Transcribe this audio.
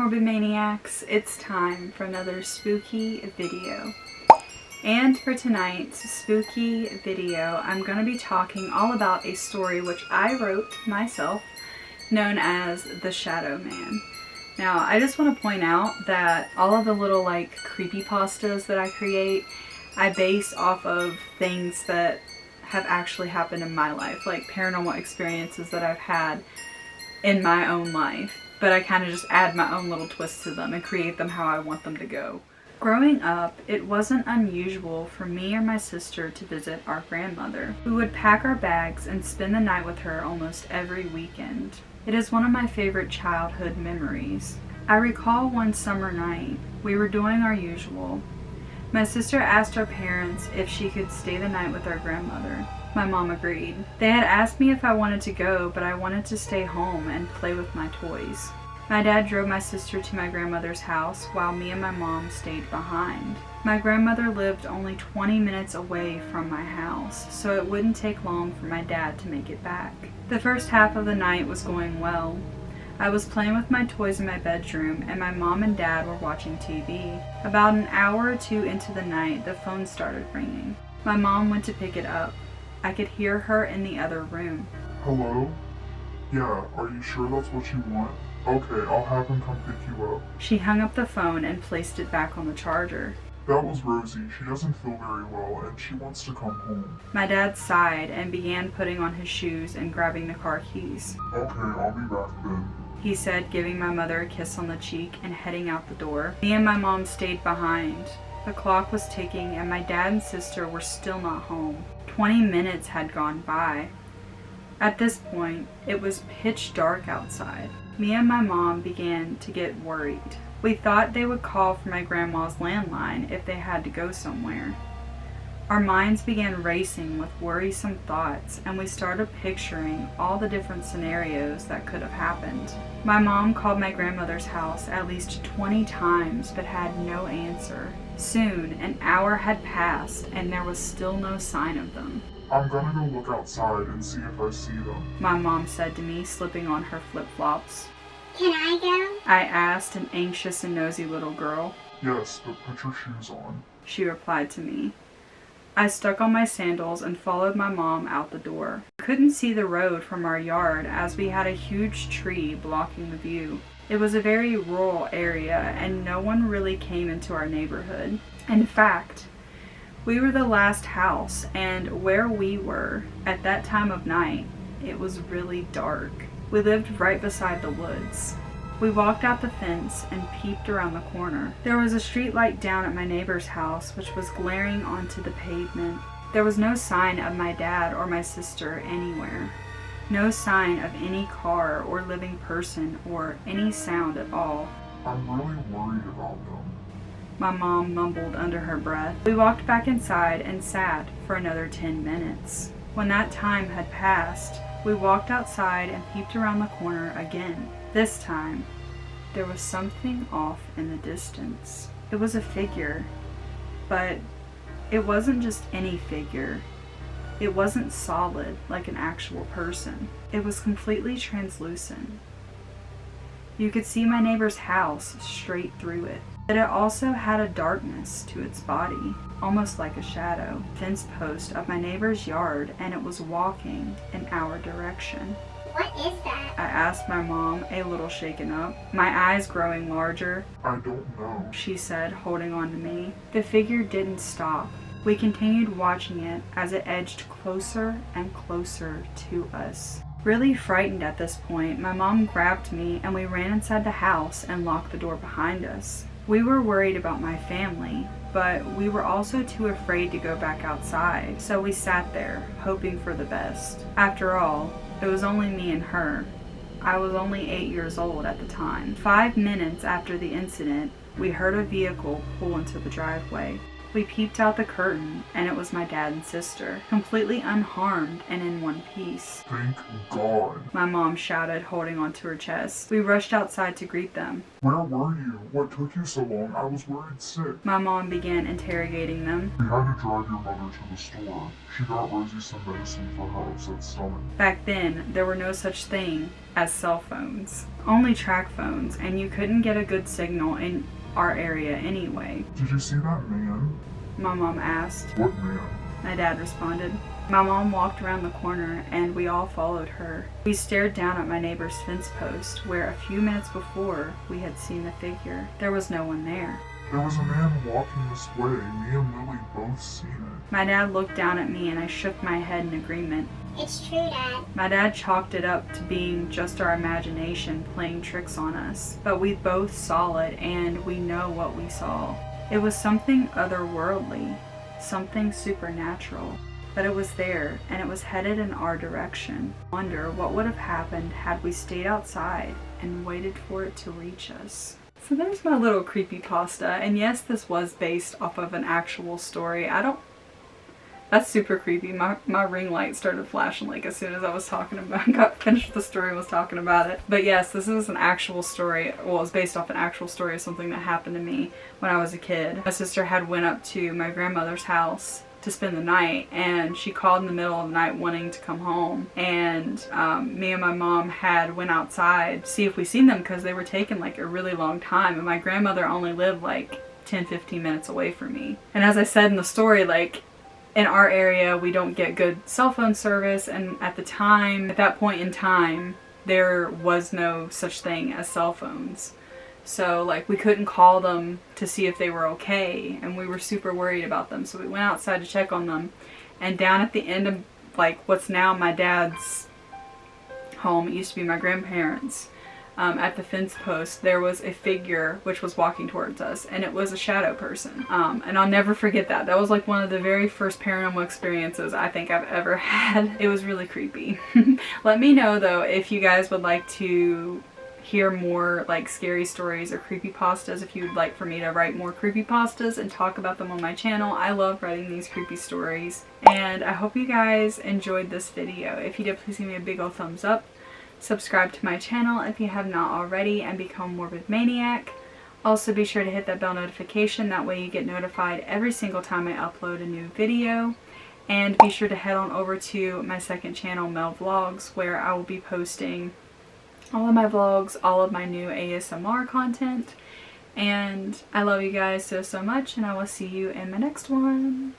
Morbid Maniacs, it's time for another spooky video. And for tonight's spooky video, I'm going to be talking all about a story which I wrote myself, known as The Shadow Man. Now, I just want to point out that all of the little creepypastas that I create, I base off of things that have actually happened in my life, like paranormal experiences that I've had in my own life. But I kind of just add my own little twists to them and create them how I want them to go. Growing up, it wasn't unusual for me or my sister to visit our grandmother. We would pack our bags and spend the night with her almost every weekend. It is one of my favorite childhood memories. I recall one summer night, we were doing our usual. My sister asked our parents if she could stay the night with our grandmother. My mom agreed. They had asked me if I wanted to go, but I wanted to stay home and play with my toys. My dad drove my sister to my grandmother's house while me and my mom stayed behind. My grandmother lived only 20 minutes away from my house, so it wouldn't take long for my dad to make it back. The first half of the night was going well. I was playing with my toys in my bedroom, and my mom and dad were watching TV. About an hour or two into the night, the phone started ringing. My mom went to pick it up. I could hear her in the other room. Hello? Yeah, are you sure that's what you want? Okay, I'll have him come pick you up. She hung up the phone and placed it back on the charger. That was Rosie. She doesn't feel very well and she wants to come home. My dad sighed and began putting on his shoes and grabbing the car keys. Okay, I'll be back then, he said, giving my mother a kiss on the cheek and heading out the door. Me and my mom stayed behind. The clock was ticking and my dad and sister were still not home. 20 minutes had gone by. At this point, it was pitch dark outside. Me and my mom began to get worried. We thought they would call for my grandma's landline if they had to go somewhere. Our minds began racing with worrisome thoughts, and we started picturing all the different scenarios that could have happened. My mom called my grandmother's house at least 20 times but had no answer. Soon, an hour had passed and there was still no sign of them. I'm gonna go look outside and see if I see them, my mom said to me, slipping on her flip-flops. Can I go? I asked, an anxious and nosy little girl. Yes, but put your shoes on, she replied to me. I stuck on my sandals and followed my mom out the door. I couldn't see the road from our yard as we had a huge tree blocking the view. It was a very rural area and no one really came into our neighborhood. In fact, we were the last house, and where we were at that time of night, it was really dark. We lived right beside the woods. We walked out the fence and peeped around the corner. There was a street light down at my neighbor's house which was glaring onto the pavement. There was no sign of my dad or my sister anywhere. No sign of any car or living person or any sound at all. I'm really worried about them, my mom mumbled under her breath. We walked back inside and sat for another 10 minutes. When that time had passed, we walked outside and peeped around the corner again. This time, there was something off in the distance. It was a figure, but it wasn't just any figure. It wasn't solid like an actual person. It was completely translucent. You could see my neighbor's house straight through it, but it also had a darkness to its body, almost like a shadow. Fence post of my neighbor's yard, and it was walking in our direction. What is that? I asked my mom, a little shaken up, my eyes growing larger. I don't know, she said, holding on to me. The figure didn't stop. We continued watching it as it edged closer and closer to us. Really frightened at this point, my mom grabbed me and we ran inside the house and locked the door behind us. We were worried about my family, but we were also too afraid to go back outside, so we sat there, hoping for the best. After all, it was only me and her. I was only 8 years old at the time. 5 minutes after the incident, we heard a vehicle pull into the driveway. We peeped out the curtain, and it was my dad and sister, completely unharmed and in one piece. Thank God. My mom shouted, holding onto her chest. We rushed outside to greet them. Where were you? What took you so long? I was worried sick. My mom began interrogating them. We had to drive your mother to the store. She got Rosie some medicine for her upset stomach. Back then, there were no such thing as cell phones. Only track phones, and you couldn't get a good signal in our area anyway. Did you see that man? My mom asked. What man? My dad responded. My mom walked around the corner and we all followed her. We stared down at my neighbor's fence post where a few minutes before we had seen the figure. There was no one there. There was a man walking this way. Me and Lily both seen it. My dad looked down at me and I shook my head in agreement. It's true, Dad. My dad chalked it up to being just our imagination playing tricks on us. But we both saw it and we know what we saw. It was something otherworldly, something supernatural. But it was there, and it was headed in our direction. I wonder what would have happened had we stayed outside and waited for it to reach us. So there's my little creepypasta, and yes, this was based off of an actual story. That's super creepy. My ring light started flashing like as soon as I was talking about, got finished with the story and was talking about it. But yes, this is an actual story. Well, it's based off an actual story of something that happened to me when I was a kid. My sister had went up to my grandmother's house to spend the night, and she called in the middle of the night wanting to come home, and me and my mom had went outside to see if we seen them because they were taking like a really long time, and my grandmother only lived like 10-15 minutes away from me. And as I said in the story, like in our area we don't get good cell phone service, and at that point in time there was no such thing as cell phones. So like we couldn't call them to see if they were okay, and we were super worried about them. So we went outside to check on them, and down at the end of like what's now my dad's home, it used to be my grandparents', at the fence post there was a figure which was walking towards us, and it was a shadow person. And I'll never forget that. That was like one of the very first paranormal experiences I think I've ever had. It was really creepy. Let me know though if you guys would like to hear more like scary stories or creepypastas, if you would like for me to write more creepypastas and talk about them on my channel. I love writing these creepy stories, and I hope you guys enjoyed this video. If you did, please give me a big old thumbs up. Subscribe to my channel if you have not already and become Morbid Maniac. Also be sure to hit that bell notification, that way you get notified every single time I upload a new video. And be sure to head on over to my second channel, Mel Vlogs, where I will be posting all of my vlogs, all of my new ASMR content. And I love you guys so much, and I will see you in my next one.